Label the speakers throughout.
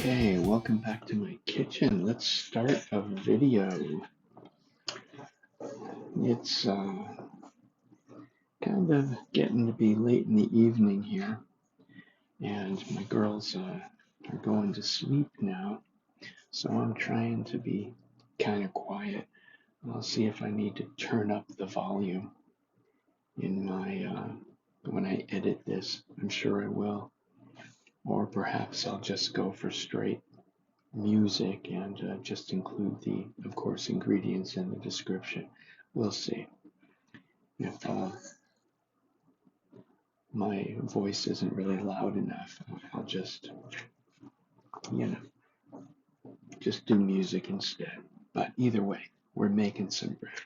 Speaker 1: Okay, welcome back to my kitchen. Let's start a video. It's kind of getting to be late in the evening here, and my girls are going to sleep now, so I'm trying to be kind of quiet. I'll see if I need to turn up the volume in my when I edit this. I'm sure I will, or perhaps I'll just go for straight music and just include the, of course, ingredients in the description. We'll see if my voice isn't really loud enough. I'll just, you know, just do music instead. But either way, we're making some bread.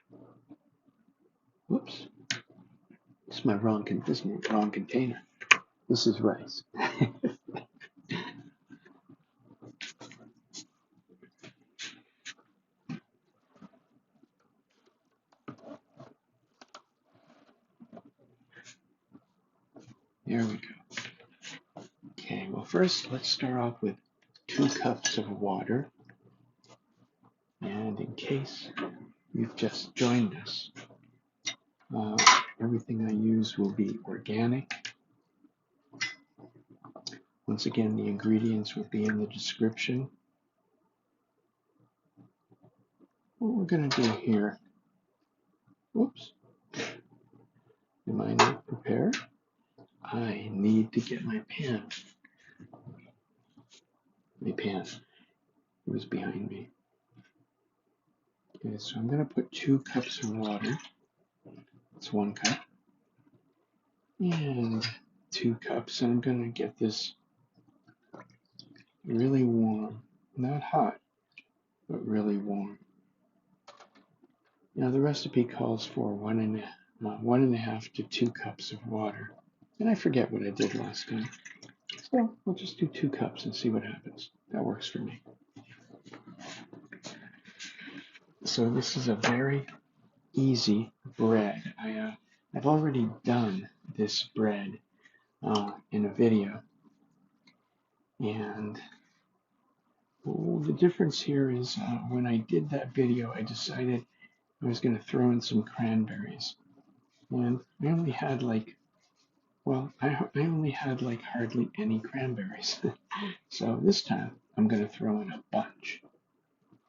Speaker 1: Whoops, this is my wrong container. This is rice. There we go. Okay, well first let's start off with 2 cups of water. And in case you've just joined us, everything I use will be organic. Once again, the ingredients will be in the description. What we're going to do here, whoops, am I not prepared? I need to get my pan. It was behind me. Okay, so I'm going to put 2 cups of water. That's 1 cup. And 2 cups. And I'm going to get this really warm. Not hot, but really warm. Now the recipe calls for 1.5 to 2 cups of water. And I forget what I did last time. So we'll just do 2 cups and see what happens. That works for me. So this is a very easy bread. I've already done this bread in a video. And the difference here is when I did that video, I decided I was going to throw in some cranberries. And I only had I only had hardly any cranberries. So this time I'm going to throw in a bunch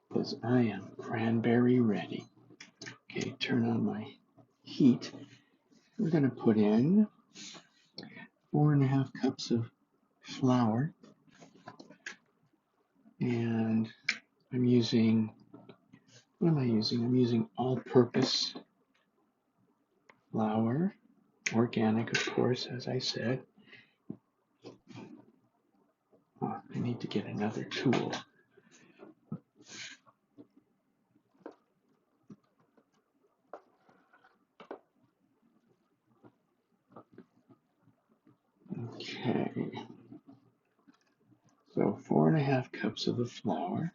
Speaker 1: because I am cranberry ready. Okay, turn on my heat. We're going to put in 4.5 cups of flour, and I'm using, what am I using? I'm using all-purpose flour, organic of course, as I said. Oh, I need to get another tool. Okay, so 4.5 cups of the flour.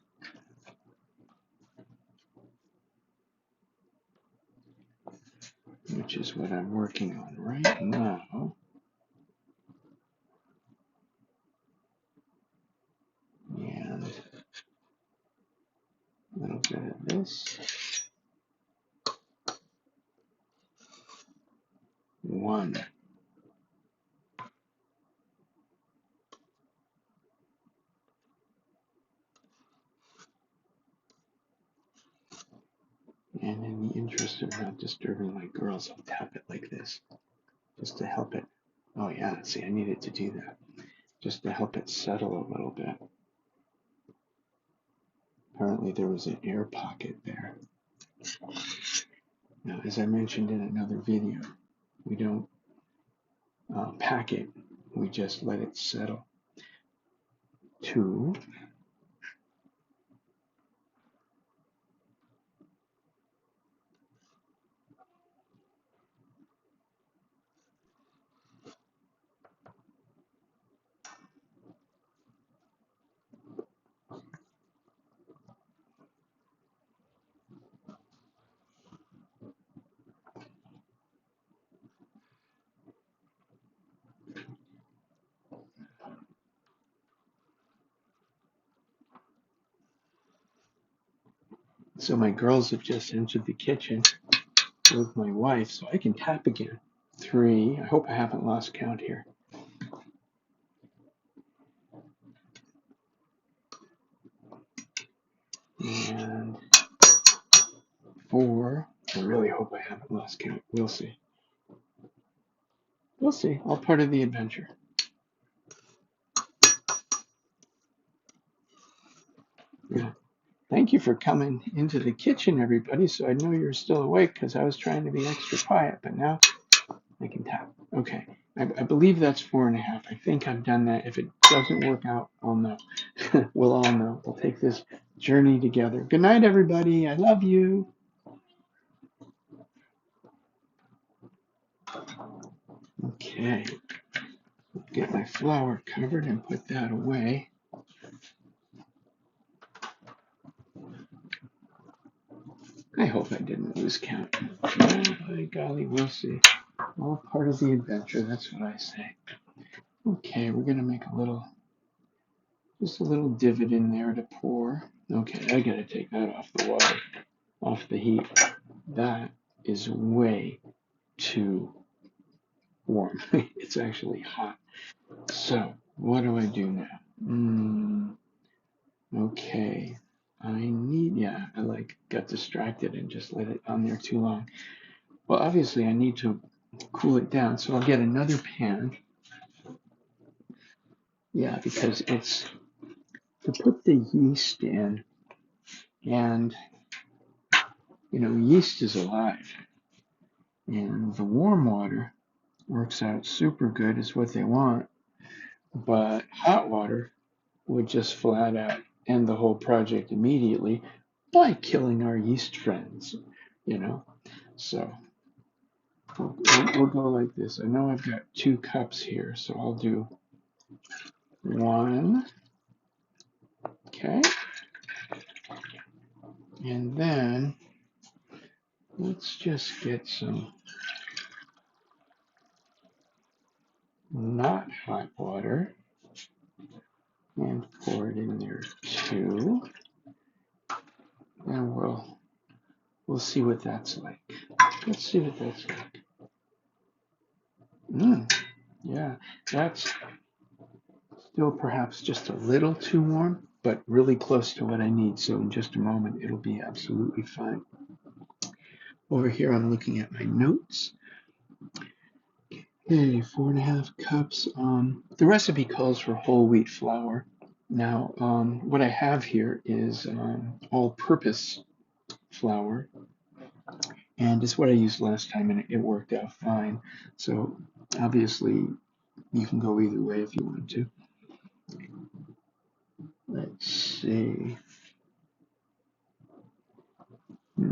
Speaker 1: Which is what I'm working on right now. And a little bit of this. 1. And in the interest of not disturbing my girls, I'll tap it like this, just to help it. Oh yeah, see, I needed to do that, just to help it settle a little bit. Apparently there was an air pocket there. Now, as I mentioned in another video, we don't pack it, we just let it settle. 2. So my girls have just entered the kitchen with my wife, so I can tap again. 3. I hope I haven't lost count here. And 4. I really hope I haven't lost count. We'll see. We'll see. All part of the adventure. Yeah. Thank you for coming into the kitchen, everybody. So I know you're still awake because I was trying to be extra quiet, but now I can tap. Okay. I believe that's 4.5. I think I've done that. If it doesn't work out, I'll know. We'll all know. We'll take this journey together. Good night, everybody. I love you. Okay. Get my flour covered and put that away. I hope I didn't lose count. Oh, by golly, we'll see. All part of the adventure, that's what I say. Okay, we're gonna make just a little divot in there to pour. Okay, I gotta take that off the water, off the heat. That is way too warm. It's actually hot. So, what do I do now? Okay, I got distracted and just let it on there too long. Well, obviously I need to cool it down, so I'll get another pan. Yeah, because it's to put the yeast in, and yeast is alive, and the warm water works out super good, is what they want, but hot water would just flat out end the whole project immediately by killing our yeast friends, you know. So we'll go like this. I know I've got 2 cups here, so I'll do 1. Okay. And then let's just get some not hot water and pour it in there too. And we'll see what that's like. Let's see what that's like. Yeah, that's still perhaps just a little too warm, but really close to what I need. So in just a moment, it'll be absolutely fine. Over here, I'm looking at my notes. Okay, 4.5 cups. The recipe calls for whole wheat flour. Now, what I have here is all-purpose flour, and it's what I used last time, and it worked out fine. So obviously, you can go either way if you want to. Let's see.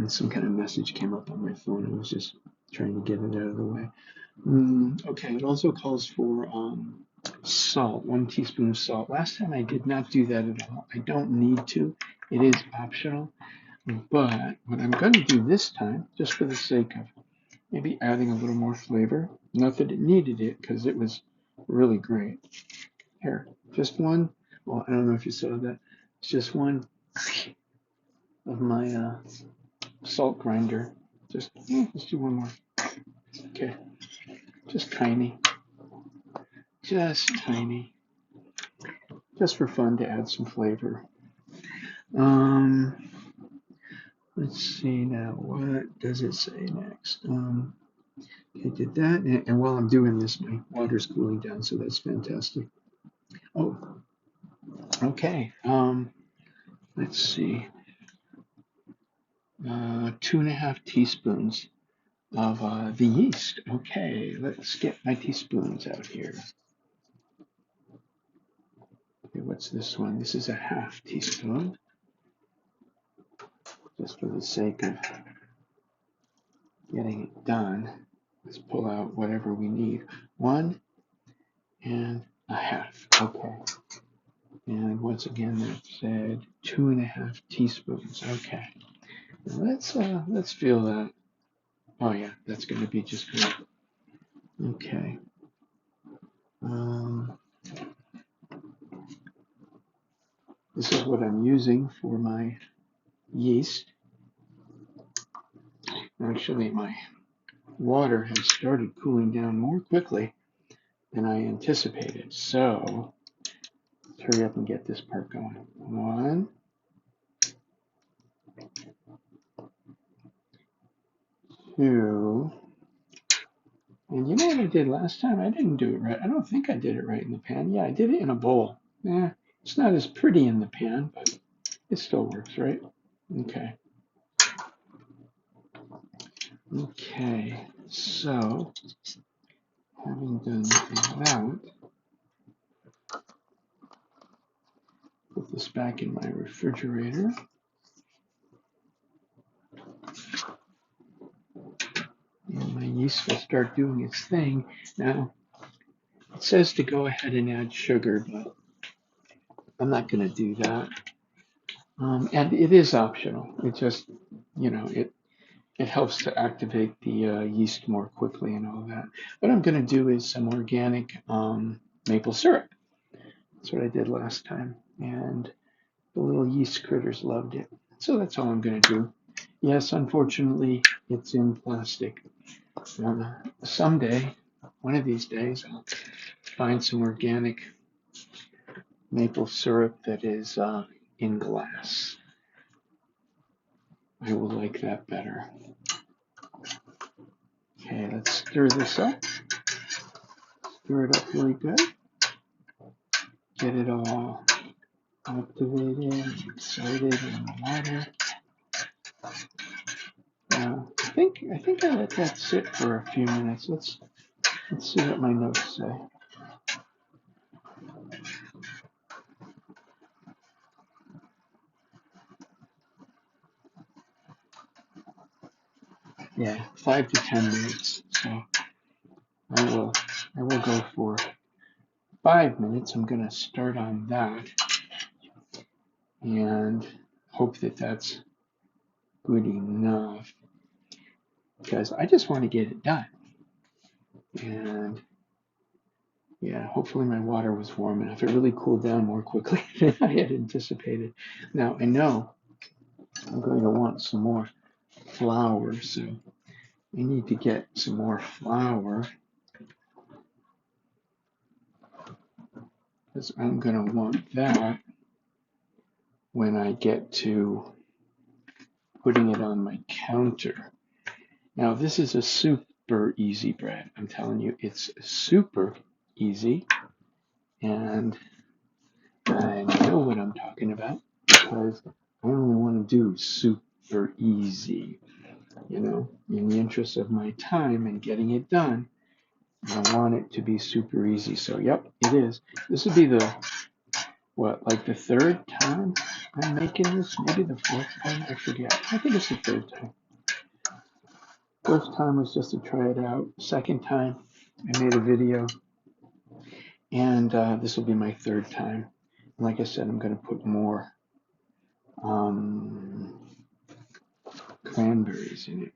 Speaker 1: Some kind of message came up on my phone. I was just trying to get it out of the way. Okay, it also calls for salt, 1 teaspoon of salt. Last time I did not do that at all. I don't need to. It is optional. But what I'm going to do this time, just for the sake of maybe adding a little more flavor, not that it needed it because it was really great. Here, just one. Well, I don't know if you saw that. It's just one of my salt grinder. Let's do one more. Okay, just tiny. Just tiny. Just for fun to add some flavor. Let's see now. What does it say next? I did that, and while I'm doing this, my water's cooling down, so that's fantastic. Oh, okay. Let's see. 2.5 teaspoons of the yeast. Okay, let's get my teaspoons out here. Okay, what's this one? This is a 1/2 teaspoon, just for the sake of getting it done. Let's pull out whatever we need. 1.5. Okay. And once again, that said 2.5 teaspoons. Okay. Now let's feel that. Oh yeah, that's going to be just great. Okay. This is what I'm using for my yeast. Actually, my water has started cooling down more quickly than I anticipated. So let's hurry up and get this part going. 1, 2, and you know what I did last time? I didn't do it right. I don't think I did it right in the pan. Yeah, I did it in a bowl. It's not as pretty in the pan, but it still works, right? Okay. Okay, so having done that, put this back in my refrigerator. And my yeast will start doing its thing. Now, it says to go ahead and add sugar, but I'm not going to do that. And it is optional. It just, it helps to activate the yeast more quickly and all that. What I'm going to do is some organic maple syrup. That's what I did last time. And the little yeast critters loved it. So that's all I'm going to do. Yes, unfortunately, it's in plastic. Someday, one of these days, I'll find some organic maple syrup that is in glass. I will like that better. Okay, let's stir this up. Stir it up really good. Get it all activated, excited in the water. I think I let that sit for a few minutes. Let's see what my notes say. Yeah, 5 to 10 minutes. So I will go for 5 minutes. I'm going to start on that and hope that that's good enough because I just want to get it done. And yeah, hopefully my water was warm enough. It really cooled down more quickly than I had anticipated. Now I know I'm going to want some more flour, so I need to get some more flour because I'm going to want that when I get to putting it on my counter. Now this is a super easy bread. I'm telling you, it's super easy, and I know what I'm talking about because I only want to do super easy. In the interest of my time and getting it done, I want it to be super easy. So, yep, it is. This would be like the third time I'm making this? Maybe the fourth time? I forget. I think it's the third time. First time was just to try it out. Second time, I made a video. And this will be my third time. Like I said, I'm going to put more cranberries in it.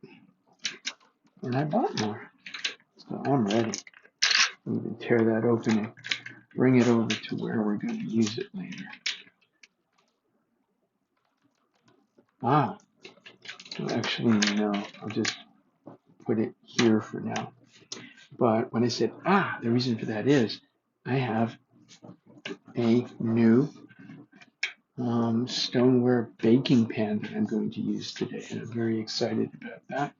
Speaker 1: And I bought more. So I'm ready. I'll even tear that open and bring it over to where we're going to use it later. Well, actually, no. I'll just put it here for now. But when I said, the reason for that is I have a new stoneware baking pan that I'm going to use today. And I'm very excited about that.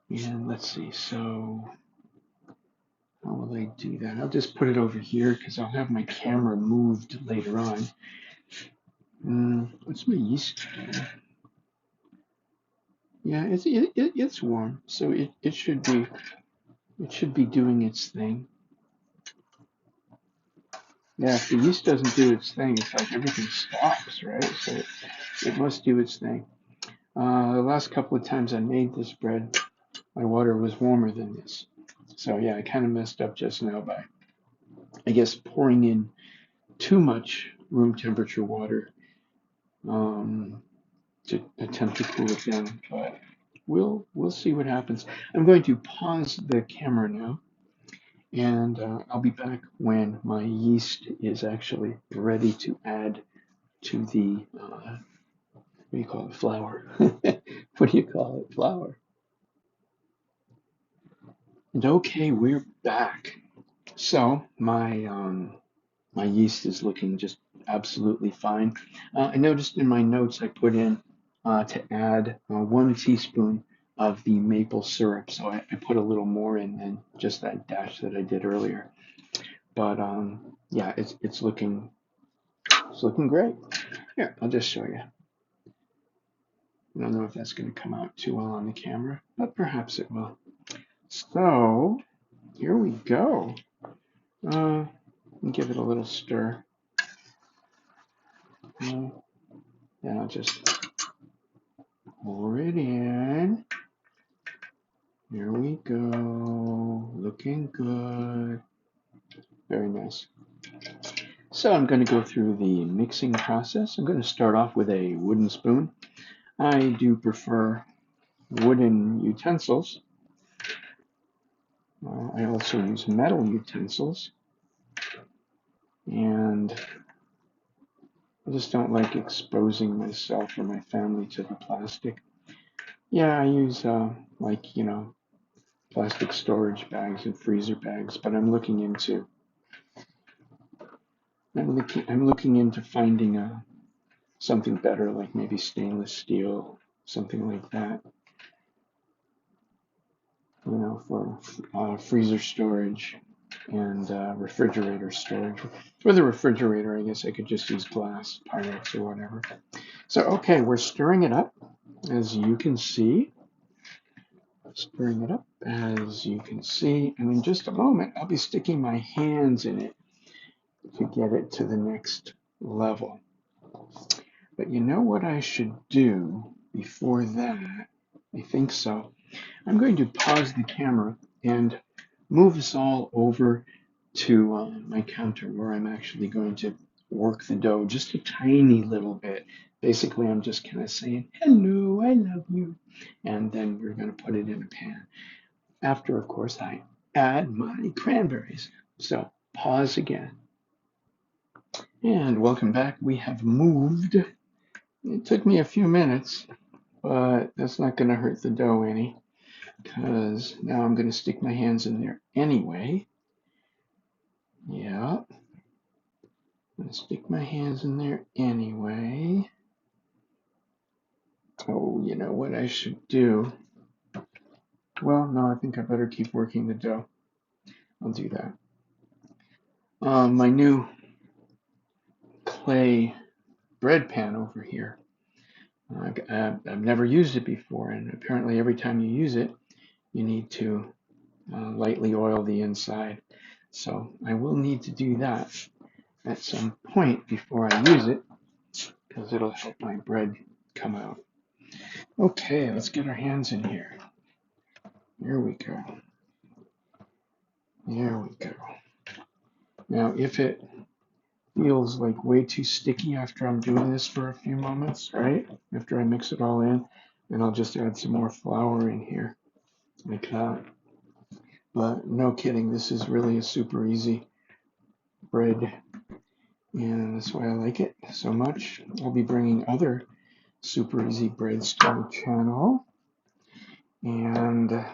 Speaker 1: And let's see, so how will I do that? I'll just put it over here because I'll have my camera moved later on. What's my yeast doing? Yeah, it's warm, so it should be doing its thing. Yeah, if the yeast doesn't do its thing, it's like everything stops, right? So it must do its thing. The last couple of times I made this bread, my water was warmer than this. So yeah, I kind of messed up just now by, I guess, pouring in too much room temperature water to attempt to cool it down, but we'll see what happens. I'm going to pause the camera now, and I'll be back when my yeast is actually ready to add to the do you call it? Flour. What do you call it? Flour. And okay, we're back. So my yeast is looking just absolutely fine. I noticed in my notes I put in to add 1 teaspoon of the maple syrup, so I put a little more in than just that dash that I did earlier. But yeah, it's looking great. Here, I'll just show you. I don't know if that's going to come out too well on the camera, but perhaps it will. So here we go. Give it a little stir. Then I'll just pour it in. Here we go. Looking good. Very nice. So I'm going to go through the mixing process. I'm going to start off with a wooden spoon. I do prefer wooden utensils. I also use metal utensils. And I just don't like exposing myself or my family to the plastic. Yeah, I use plastic storage bags and freezer bags, but I'm looking into finding something better, like maybe stainless steel, something like that. For freezer storage and refrigerator storage. For the refrigerator, I guess I could just use glass, Pyrex, or whatever. So, okay, we're stirring it up, as you can see. Stirring it up, as you can see. And in just a moment, I'll be sticking my hands in it to get it to the next level. But you know what I should do before that? I think so. I'm going to pause the camera and move us all over to my counter where I'm actually going to work the dough just a tiny little bit. Basically, I'm just kind of saying, hello, I love you. And then we're going to put it in a pan. After, of course, I add my cranberries. So pause again. And welcome back. We have moved. It took me a few minutes, but that's not going to hurt the dough any, because now I'm going to stick my hands in there anyway. Yeah, I'm going to stick my hands in there anyway. Oh, you know what I should do? Well, no, I think I better keep working the dough. I'll do that. My new clay bread pan over here. I've never used it before, and apparently every time you use it, you need to lightly oil the inside. So I will need to do that at some point before I use it, because it'll help my bread come out. Okay, let's get our hands in here. Here we go. There we go. Now, if it feels like way too sticky after I'm doing this for a few moments, right? After I mix it all in, then I'll just add some more flour in here, like that. But no kidding, this is really a super easy bread, and that's why I like it so much. I'll be bringing other super easy breads to the channel. And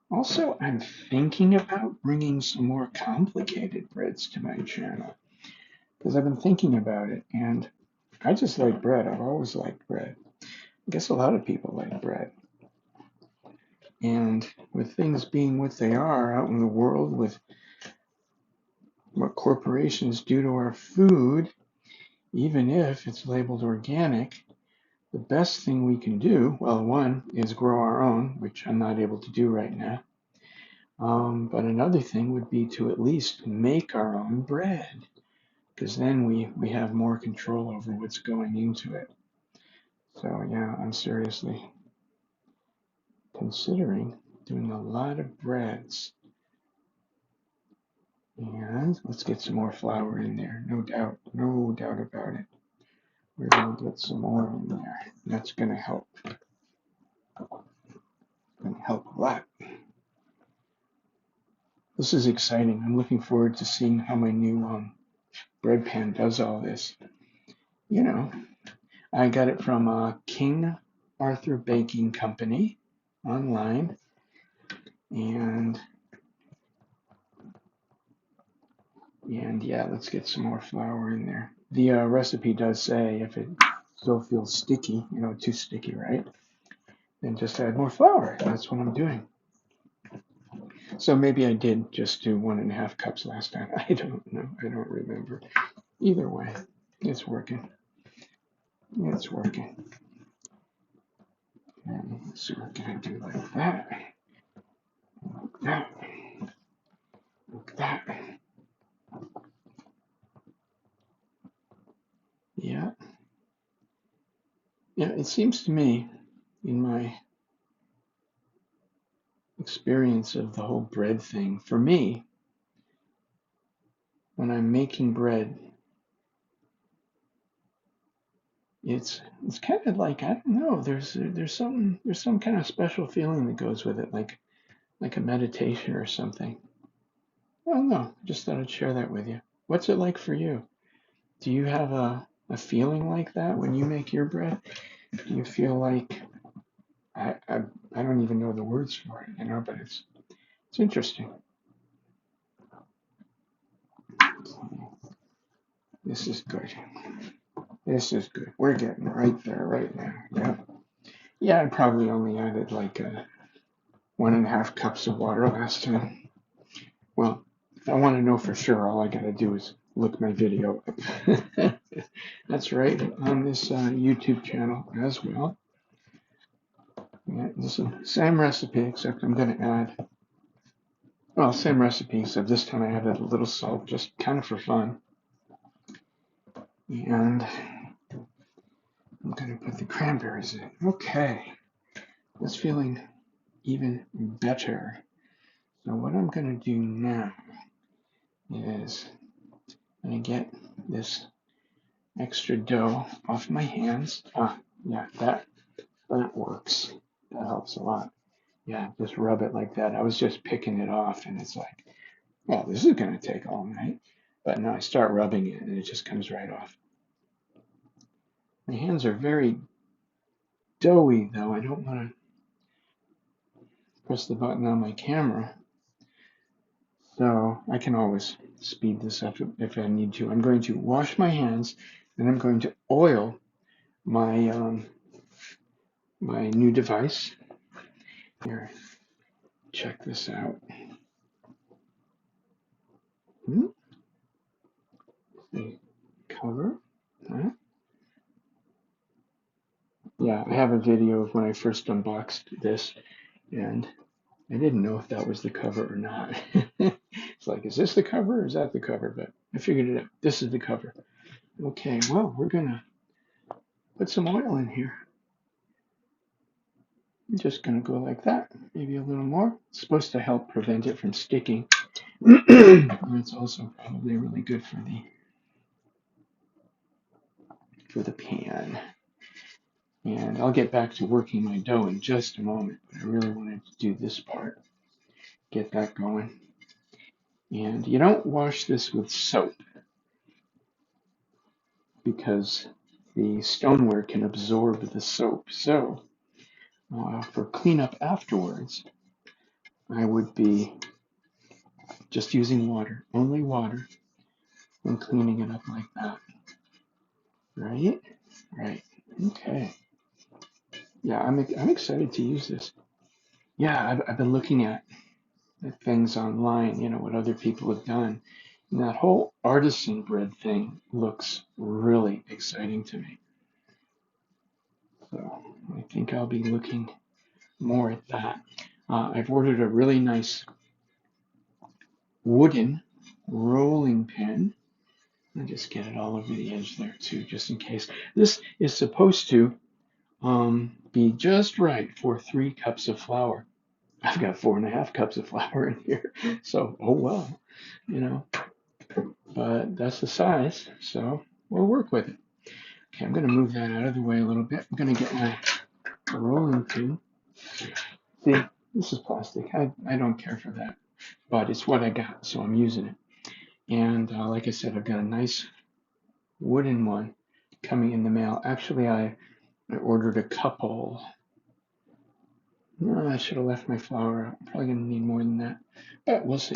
Speaker 1: also, I'm thinking about bringing some more complicated breads to my channel, because I've been thinking about it, and I just like bread. I've always liked bread. I guess a lot of people like bread. And with things being what they are out in the world, with what corporations do to our food, even if it's labeled organic, the best thing we can do, well, one is grow our own, which I'm not able to do right now. But another thing would be to at least make our own bread, because then we have more control over what's going into it. So yeah, I'm seriously considering doing a lot of breads. And let's get some more flour in there, no doubt about it. We're going to get some more in there. That's going to help. Going to help a lot. This is exciting. I'm looking forward to seeing how my new bread pan does all this. You know, I got it from King Arthur Baking Company online, and yeah, let's get some more flour in there. The recipe does say if it still feels sticky, too sticky, right? Then just add more flour. That's what I'm doing. So maybe I did just do 1.5 cups last time. I don't know. I don't remember. Either way, it's working. It's working. And so we're gonna do like that, like that, like that. Yeah. Yeah, it seems to me, in my experience of the whole bread thing, for me, when I'm making bread, it's kind of like, I don't know, there's some kind of special feeling that goes with it, like a meditation or something. I don't know. Just thought I'd share that with you. What's it like for you? Do you have a feeling like that when you make your bread? Do you feel like I don't even know the words for it, but it's interesting. This is good. This is good. We're getting right there right now. Yeah. Yeah, I probably only added like 1.5 cups of water last time. Well, if I want to know for sure, all I gotta do is look my video up. That's right, on this YouTube channel as well. Yeah, this is the same recipe, except I'm gonna add, well, same recipe, except this time I added a little salt, just kind of for fun. And I'm gonna put the cranberries in. Okay, it's feeling even better. So what I'm gonna do now is I'm gonna get this extra dough off my hands. Yeah, that works. That helps a lot. Yeah, just rub it like that. I was just picking it off, and it's like, well, this is gonna take all night. But no, I start rubbing it, and it just comes right off. My hands are very doughy, though. I don't want to press the button on my camera, so I can always speed this up if I need to. I'm going to wash my hands, and I'm going to oil my my new device. Here, check this out. The cover. Huh? Yeah, I have a video of when I first unboxed this, and I didn't know if that was the cover or not. It's like, is this the cover or is that the cover? But I figured it out. This is the cover. Okay, well, we're gonna put some oil in here. I'm just gonna go like that, maybe a little more. It's supposed to help prevent it from sticking. It's also probably really good for the pan. And I'll get back to working my dough in just a moment, but I really wanted to do this part, get that going. And you don't wash this with soap because the stoneware can absorb the soap. So for cleanup afterwards, I would be just using water, only water, and cleaning it up like that. Right? Right. Okay. Yeah, I'm excited to use this. Yeah, I've been looking at things online, what other people have done. And that whole artisan bread thing looks really exciting to me. So I think I'll be looking more at that. I've ordered a really nice wooden rolling pin. I'll just get it all over the edge there too, just in case. This is supposed to be just right for 3 cups of flour. I've got 4.5 cups of flour in here, so oh well, you know. But that's the size, so we'll work with it. Okay, I'm gonna move that out of the way a little bit. I'm gonna get my rolling pin. See, this is plastic. I don't care for that, but it's what I got, so I'm using it. And like I said, I've got a nice wooden one. coming in the mail. Actually, I ordered a couple. No, I should have left my flour out. I'm probably going to need more than that, but we'll see.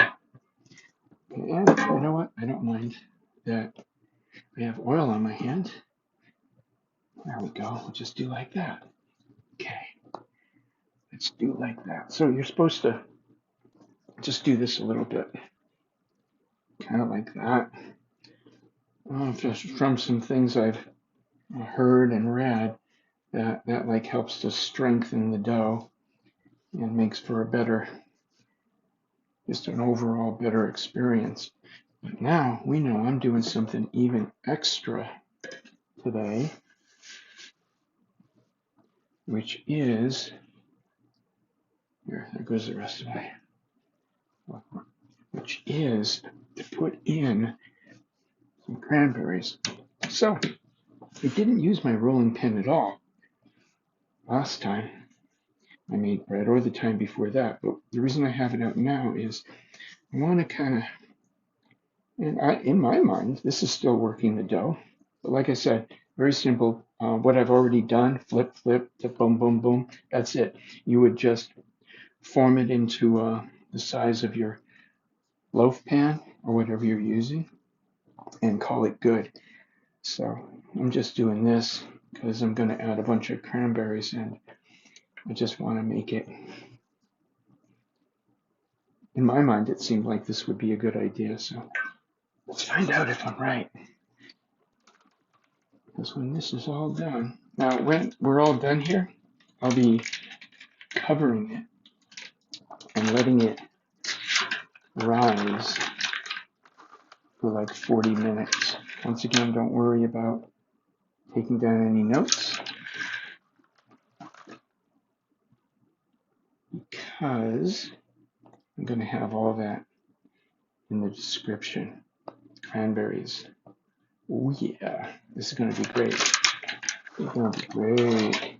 Speaker 1: And you know what? I don't mind that I have oil on my hand. There we go. We'll just do like that. Okay, let's do like that. So you're supposed to just do this a little bit, kind of like that. Just from some things I've heard and read, that like helps to strengthen the dough and makes for a better, just an overall better experience. But now we know I'm doing something even extra today, which is, here, there goes the rest of my, which is to put in some cranberries. So I didn't use my rolling pin at all last time I made bread or the time before that, but the reason I have it out now is I want to kind of, in my mind, this is still working the dough. But like I said, very simple. What I've already done, flip, flip, boom, boom, boom. That's it. You would just form it into the size of your loaf pan or whatever you're using and call it good. So I'm just doing this because I'm going to add a bunch of cranberries and I just want to make it, in my mind, it seemed like this would be a good idea. So let's find out if I'm right. Because when this is all done, now when we're all done here, I'll be covering it and letting it rise for like 40 minutes. Once again, don't worry about taking down any notes because I'm going to have all that in the description. Cranberries. Oh yeah, this is going to be great. It's going to be great.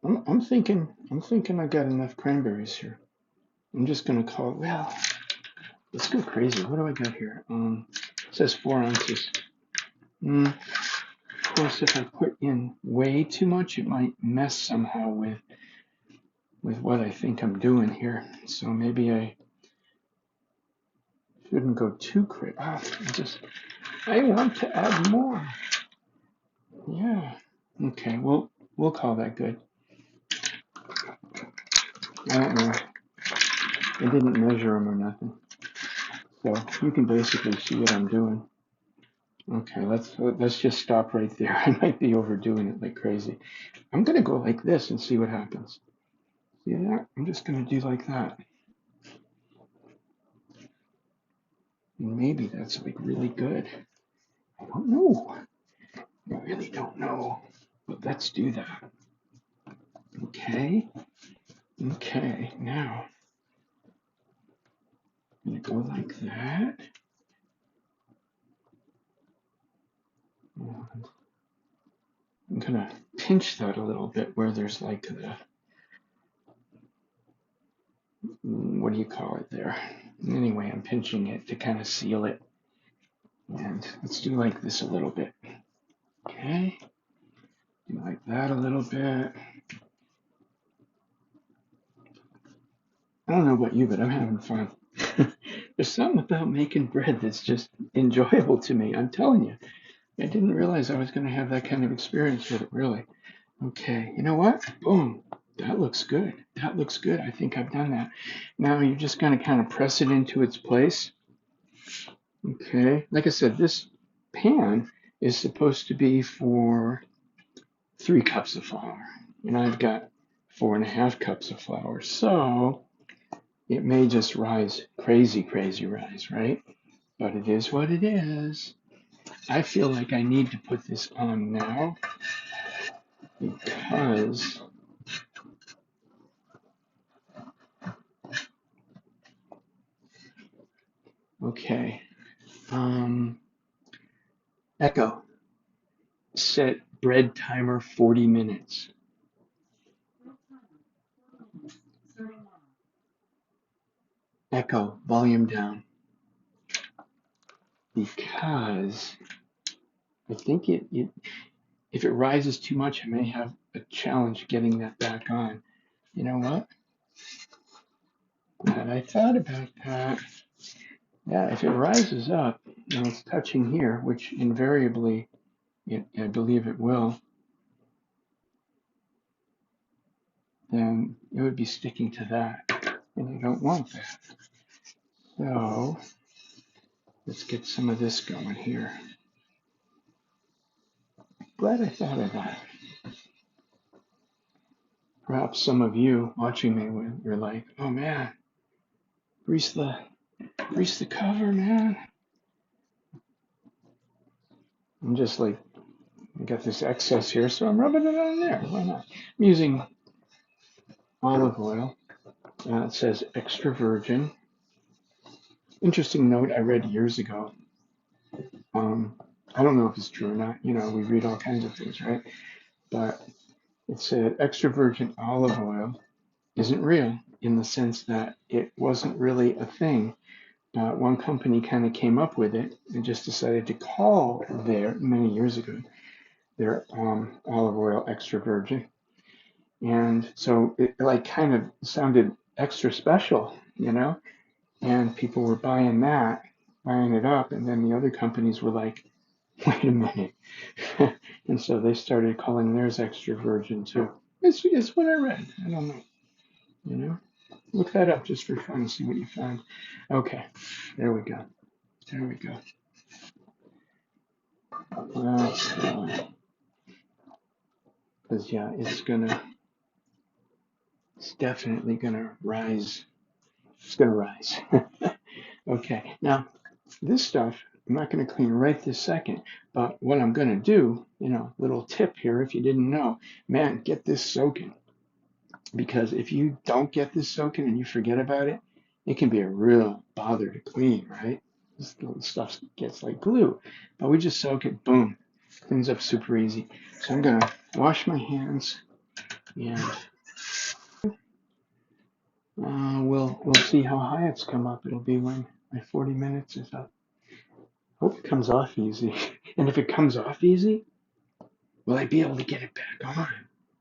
Speaker 1: I'm thinking I got enough cranberries here. I'm just going to call it, well, let's go crazy. What do I got here? It says 4 ounces. Of course, if I put in way too much, it might mess somehow with what I think I'm doing here. So maybe I shouldn't go too crazy. I want to add more. Yeah. Okay, we'll call that good. I don't know. I didn't measure them or nothing. So you can basically see what I'm doing. Okay, let's just stop right there. I might be overdoing it like crazy. I'm gonna go like this and see what happens. See that? I'm just gonna do like that. And maybe that's like really good. I don't know. I really don't know. But let's do that. Okay. Okay. Now I'm gonna go like that. And I'm gonna pinch that a little bit where there's like the, what do you call it there? Anyway, I'm pinching it to kind of seal it. And let's do like this a little bit. Okay. Do like that a little bit. I don't know about you, but I'm having fun. There's something about making bread that's just enjoyable to me. I'm telling you. I didn't realize I was going to have that kind of experience with it, really. Okay, you know what? Boom. That looks good. That looks good. I think I've done that. Now you're just going to kind of press it into its place. Okay. Like I said, this pan is supposed to be for 3 cups of flour. And I've got 4.5 cups of flour. So it may just rise crazy, crazy rise, right? But it is what it is. I feel like I need to put this on now because okay. Echo, set bread timer 40 minutes. Echo, volume down. because I think if it rises too much, I may have a challenge getting that back on. You know what? But I thought about that. Yeah, if it rises up and it's touching here, which invariably I believe it will, then it would be sticking to that, and I don't want that. So let's get some of this going here. Glad I thought of that. Perhaps some of you watching me, you're like, oh man, grease the cover, man. I'm just like, I got this excess here, so I'm rubbing it on there. Why not? I'm using olive oil. It says extra virgin. Interesting note I read years ago. I don't know if it's true or not. You know, we read all kinds of things, right? But it said extra virgin olive oil isn't real in the sense that it wasn't really a thing. One company kind of came up with it and just decided to call many years ago, their olive oil extra virgin. And so it like kind of sounded extra special, you know, and people were buying it up. And then the other companies were like, wait a minute. And so they started calling theirs extra virgin too. It's what I read. I don't know, you know. Look that up just for fun and see what you find. Okay, there we go. There we go. Because yeah, it's definitely gonna rise. It's gonna rise. Okay, now this stuff I'm not gonna clean right this second, but what I'm gonna do, you know, little tip here if you didn't know, man, get this soaking. Because if you don't get this soaking and you forget about it, it can be a real bother to clean, right? This little stuff gets like glue. But we just soak it, boom, cleans up super easy. So I'm gonna wash my hands and we'll see how high it's come up. It'll be when my 40 minutes is up. Hope it comes off easy. And if it comes off easy, will I be able to get it back on,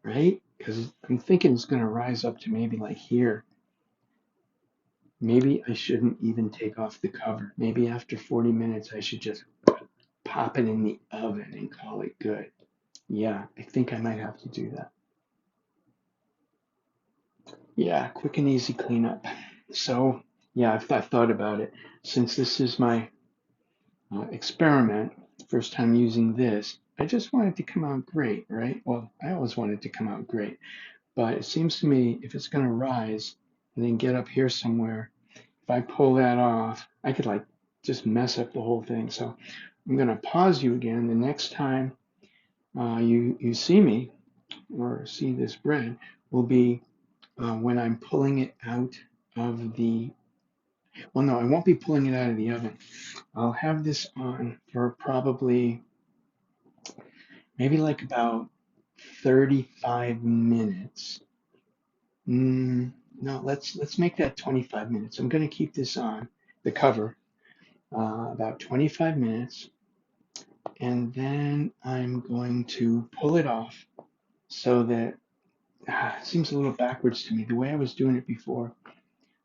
Speaker 1: right? Because I'm thinking it's gonna rise up to maybe like here. Maybe I shouldn't even take off the cover. Maybe after 40 minutes, I should just pop it in the oven and call it good. Yeah, I think I might have to do that. Yeah, quick and easy cleanup. So, yeah, I've thought about it. Since this is my experiment, first time using this, I just want it to come out great, right? Well, I always want it to come out great. But it seems to me if it's going to rise and then get up here somewhere, if I pull that off, I could like just mess up the whole thing. So I'm going to pause you again. The next time you see me or see this bread will be when I'm pulling it out of the, well, no, I won't be pulling it out of the oven. I'll have this on for probably maybe like about 35 minutes. No, let's make that 25 minutes. I'm going to keep this on the cover about 25 minutes, and then I'm going to pull it off so that it seems a little backwards to me. The way I was doing it before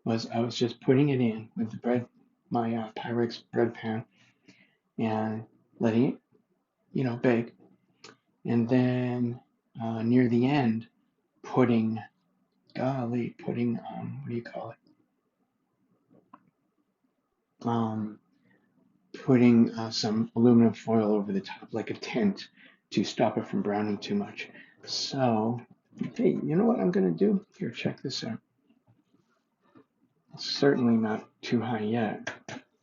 Speaker 1: was I was just putting it in with the bread, my Pyrex bread pan, and letting it, you know, bake, and then near the end, putting, what do you call it? Putting some aluminum foil over the top, like a tint, to stop it from browning too much. So, hey, you know what I'm going to do? Here, check this out. It's certainly not too high yet.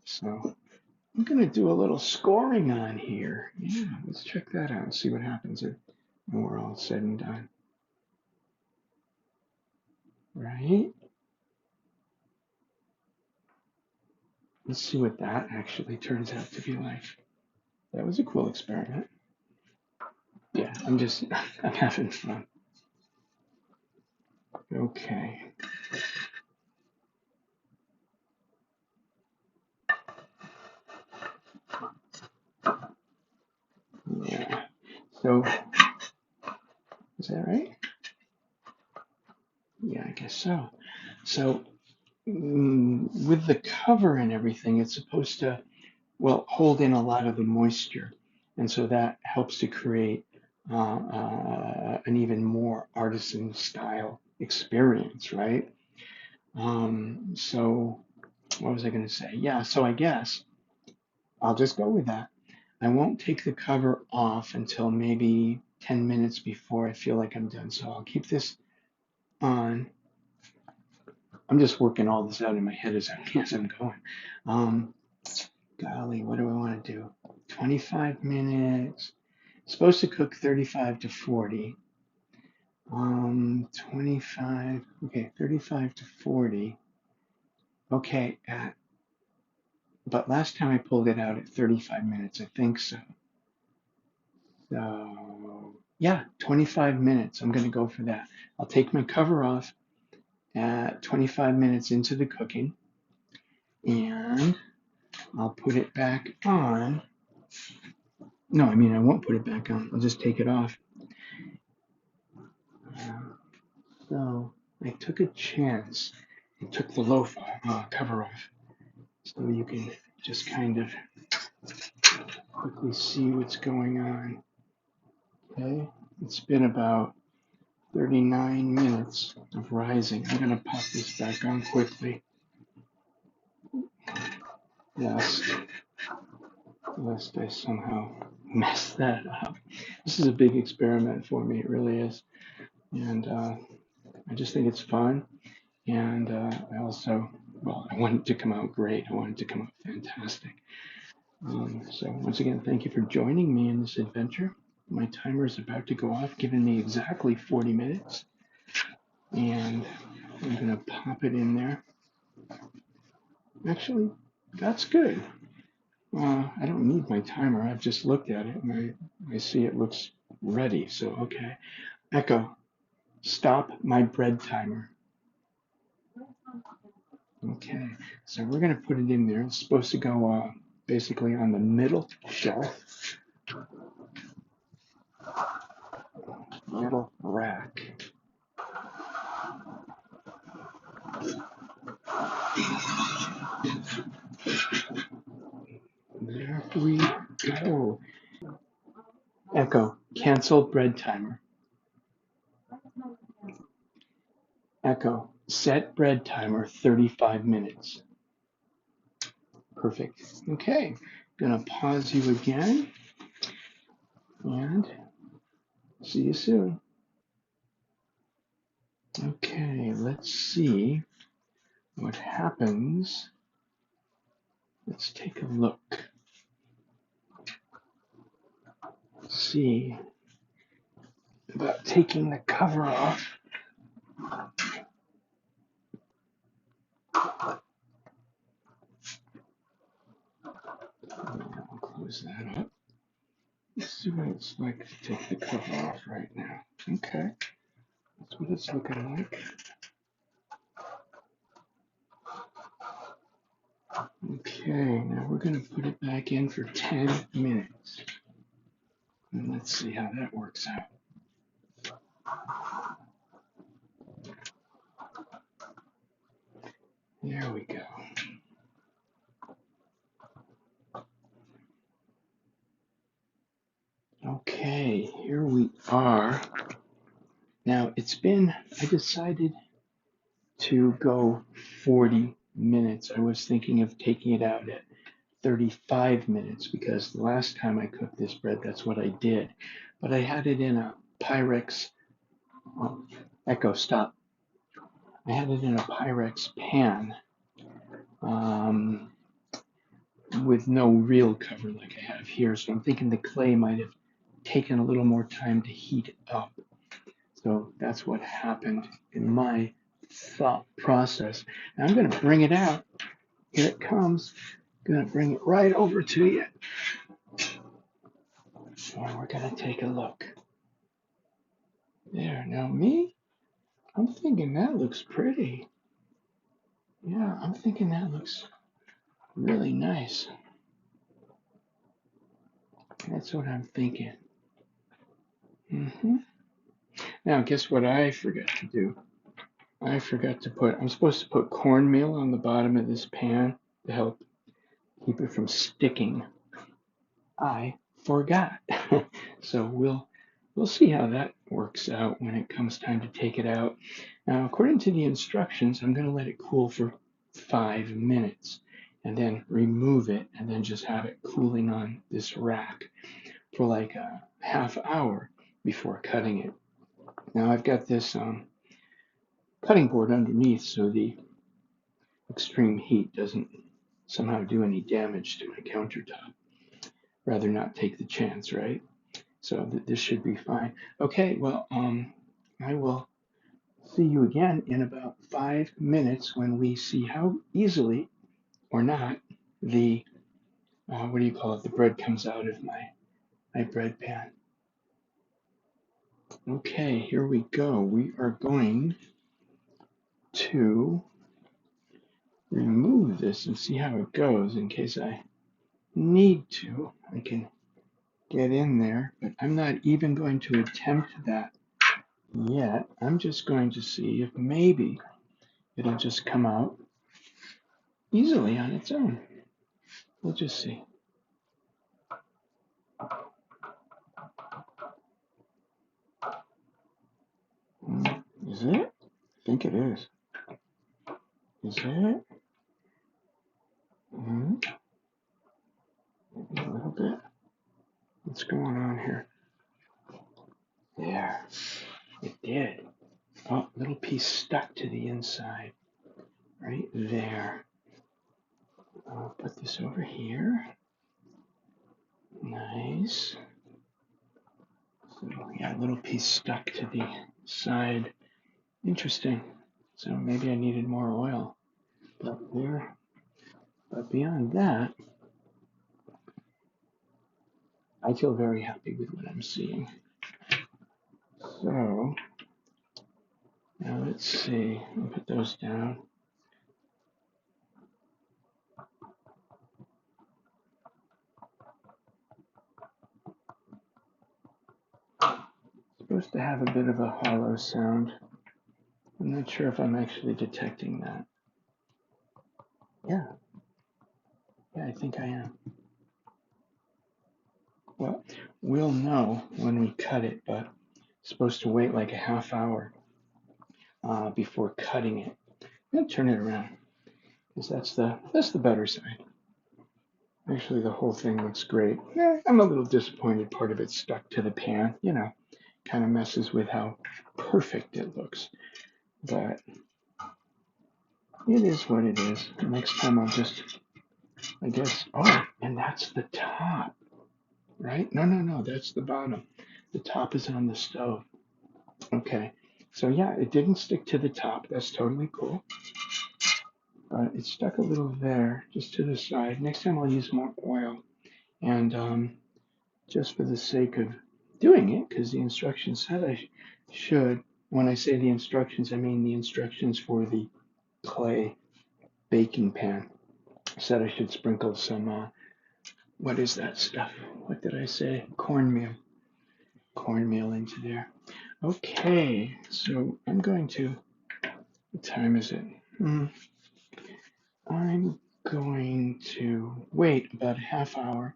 Speaker 1: So, I'm going to do a little scoring on here. Yeah, let's check that out and see what happens when we're all said and done. Right? Let's see what that actually turns out to be like. That was a cool experiment. Yeah, I'm having fun. Okay. So, is that right? Yeah, I guess so. So, with the cover and everything, it's supposed to, well, hold in a lot of the moisture. And so that helps to create an even more artisan style experience, right? So, what was I going to say? Yeah, so I guess I'll just go with that. I won't take the cover off until maybe 10 minutes before I feel like I'm done. So I'll keep this on. I'm just working all this out in my head as I'm going. Um, Golly, what do I want to do? 25 minutes. Supposed to cook 35 to 40. 25. Okay, 35 to 40. Okay, but last time I pulled it out at 35 minutes, I think so. So, yeah, 25 minutes. I'm going to go for that. I'll take my cover off at 25 minutes into the cooking, and I'll put it back on. No, I mean, I won't put it back on. I'll just take it off. So I took a chance and took the loaf cover off so you can just kind of quickly see what's going on. Okay, it's been about 39 minutes of rising. I'm going to pop this back on quickly. Lest I somehow mess that up. This is a big experiment for me, it really is. And I just think it's fun. And I also, well, I want it to come out great. I want it to come out fantastic. So once again, thank you for joining me in this adventure. My timer is about to go off, giving me exactly 40 minutes. And I'm going to pop it in there. Actually, that's good. I don't need my timer. I've just looked at it and I see it looks ready. So, okay. Echo, stop my bread timer. Okay. So we're going to put it in there. It's supposed to go basically on the middle shelf, middle rack. There we go. Echo, cancel bread timer. Echo, set bread timer 35 minutes. Perfect. Okay, gonna pause you again and see you soon. Okay, let's see what happens. Let's take a look. See about taking the cover off. I'll close that up. Let's see what it's like to take the cover off right now. Okay, that's what it's looking like. Okay, now we're going to put it back in for 10 minutes. And let's see how that works out. There we go. Okay, here we are. Now I decided to go 40 minutes. I was thinking of taking it out at 35 minutes because the last time I cooked this bread, that's what I did. But I had it in a Pyrex, oh, Echo, stop. I had it in a Pyrex pan with no real cover like I have here. So I'm thinking the clay might have taken a little more time to heat up. So that's what happened in my thought process. Now I'm going to bring it out. Here it comes. I'm going to bring it right over to you. And we're going to take a look. There, now me, I'm thinking that looks pretty. Yeah, I'm thinking that looks really nice. That's what I'm thinking. Hmm. Now, guess what I forgot to do? I'm supposed to put cornmeal on the bottom of this pan to help keep it from sticking. I forgot. So we'll see how that works out when it comes time to take it out. Now, according to the instructions, I'm going to let it cool for 5 minutes and then remove it and then just have it cooling on this rack for like a half hour before cutting it. Now I've got this cutting board underneath so the extreme heat doesn't somehow do any damage to my countertop. Rather not take the chance, right? So this should be fine. Okay, well, I will see you again in about 5 minutes when we see how easily or not the what do you call it? The bread comes out of my bread pan. Okay, here we go. We are going to remove this and see how it goes in case I need to. I can get in there, but I'm not even going to attempt that yet. I'm just going to see if maybe it'll just come out easily on its own. We'll just see. Is it? I think it is. Is it? Maybe a little bit. What's going on here? There. It did. Oh, little piece stuck to the inside. Right there. I'll put this over here. Nice. So yeah, a little piece stuck to the side. Interesting. So maybe I needed more oil. But beyond that, I feel very happy with what I'm seeing. So now let's see. I'll put those down. It's supposed to have a bit of a hollow sound. I'm not sure if I'm actually detecting that. Yeah, I think I am. Well, we'll know when we cut it, but it's supposed to wait like a half hour before cutting it. I'm gonna turn it around because that's the better side. Actually, the whole thing looks great. I'm a little disappointed part of it stuck to the pan. Kind of messes with how perfect it looks. But it is what it is. Next time I'll just, I guess, oh, and that's the top, right? No, that's the bottom. The top is on the stove. Okay, so yeah, it didn't stick to the top. That's totally cool. But it stuck a little there, just to the side. Next time I'll use more oil. And just for the sake of doing it, because the instructions said I should. When I say the instructions, I mean the instructions for the clay baking pan. Said I should sprinkle some, what is that stuff? What did I say? Cornmeal. Cornmeal into there. Okay, so I'm going to, what time is it? I'm going to wait about a half hour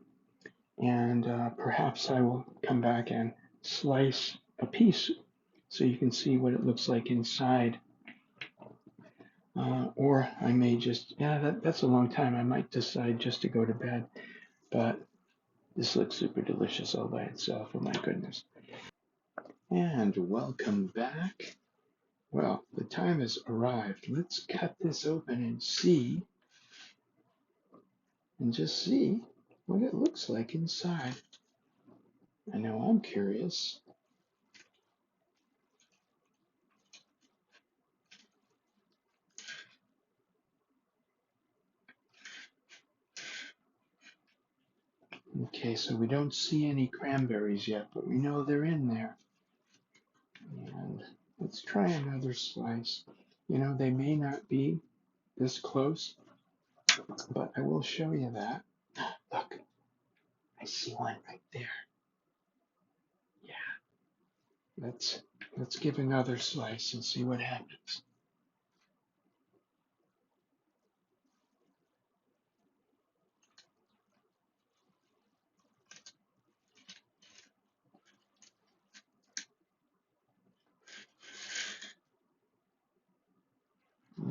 Speaker 1: and perhaps I will come back and slice a piece so you can see what it looks like inside. Or I may just, yeah, that's a long time. I might decide just to go to bed, but this looks super delicious all by itself. Oh my goodness. And welcome back. Well, the time has arrived. Let's cut this open and just see what it looks like inside. I know I'm curious. Okay, so we don't see any cranberries yet, but we know they're in there. And let's try another slice. They may not be this close, but I will show you that. Look, I see one right there. Yeah, let's give another slice and see what happens.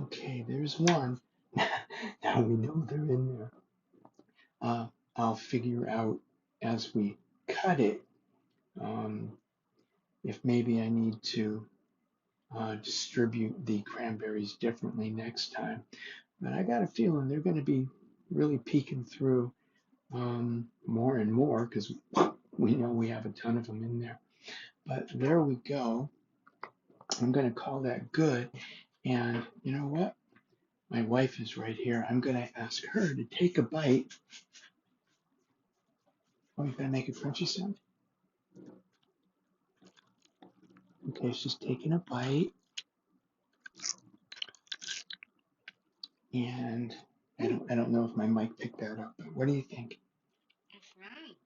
Speaker 1: Okay, there's one. Now we know they're in there. I'll figure out as we cut it um, if maybe I need to distribute the cranberries differently next time. But I got a feeling they're going to be really peeking through more and more because we know we have a ton of them in there. But there we go. I'm going to call that good. And you know what? My wife is right here. I'm going to ask her to take a bite. Oh, you got to make a crunchy sound? Okay, she's taking a bite. And I don't know if my mic picked that up, but what do you think?
Speaker 2: It's nice.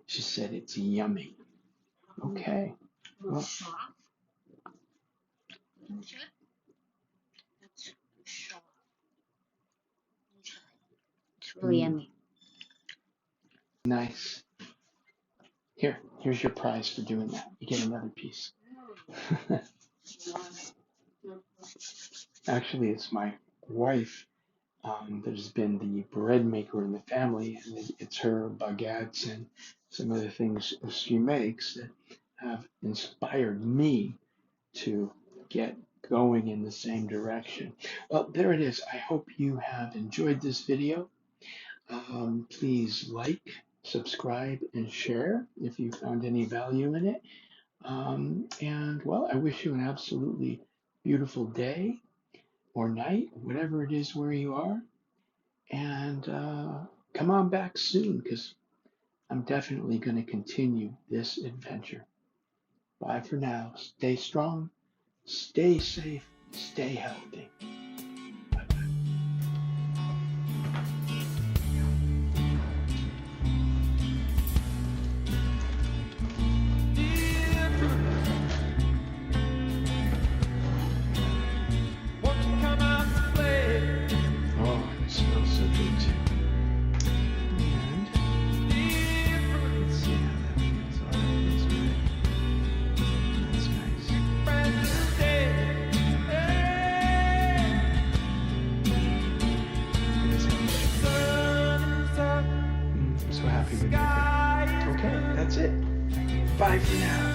Speaker 1: She said it's yummy. Okay. Well,
Speaker 2: Soft. It's soft. It's really yummy.
Speaker 1: Nice. Here's your prize for doing that. You get another piece. Actually, it's my wife that has been the bread maker in the family, and it's her baguettes and some of the things she makes that have inspired me to get going in the same direction. Well, there it is. I hope you have enjoyed this video. Please like, subscribe, and share if you found any value in it. And well, I wish you an absolutely beautiful day or night, whatever it is where you are. And come on back soon because I'm definitely going to continue this adventure. Bye for now. Stay strong, stay safe, stay healthy. So happy with you. Okay, that's it. Bye for now.